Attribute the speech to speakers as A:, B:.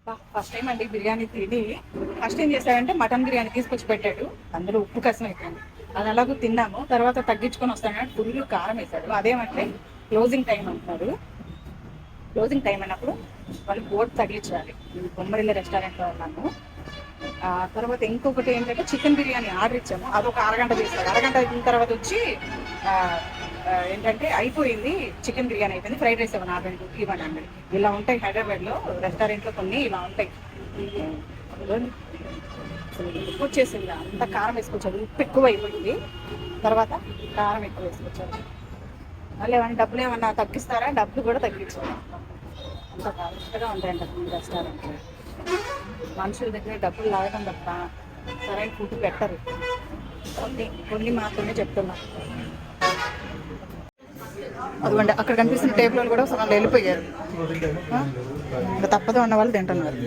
A: First time అండి బిర్యానీ తిని first ఏం చేశాడంటే మటన్ బిర్యానీ తీసుకొచ్చి పెట్టాడు. అందులో ఉప్పు కసం అయిపోయింది. అది అలాగూ తిన్నాము. తర్వాత తగ్గించుకొని వస్తాను ఫుల్ కారం వేశాడు. అదేమంటే క్లోజింగ్ టైం అంటున్నారు. క్లోజింగ్ టైం అన్నప్పుడు వాళ్ళు బోర్డు తగిలించాలి. బొమ్మరిల్లి రెస్టారెంట్లో ఉన్నాము. తర్వాత ఇంకొకటి ఏంటంటే చికెన్ బిర్యానీ ఆర్డర్ ఇచ్చాము. అదొక అరగంట చేశాడు. అరగంట అయిన తర్వాత వచ్చి ఏంటంటే అయిపోయింది, చికెన్ బిర్యానీ అయిపోయింది, ఫ్రైడ్ రైస్ ఏమైనా ఆర్డర్ ఇవ్వండి అండి. ఇలా ఉంటాయి హైదరాబాద్లో రెస్టారెంట్లో కొన్ని ఇలా ఉంటాయి. ఉప్పు వచ్చేసింది, అంత కారం వేసుకొచ్చారు. ఉప్పు ఎక్కువ అయిపోయింది, తర్వాత కారం ఎక్కువ వేసుకొచ్చారు. మళ్ళీ ఏమైనా డబ్బులు ఏమన్నా తగ్గిస్తారా? డబ్బులు కూడా తగ్గించారు. అంత కరెక్ట్గా ఉంటాయంట రెస్టారెంట్లో. మనుషుల దగ్గర డబ్బులు లాగడం తప్ప సరైన ఫుడ్ పెట్టరు. కొన్ని మాత్రమే చెప్తున్నా. అదిగోండి అక్కడ కనిపిస్తున్న టేబుల్ కూడా వాళ్ళు వెళ్ళిపోయారు. ఇంకా తప్పదు అన్న వాళ్ళు తింటున్నారు.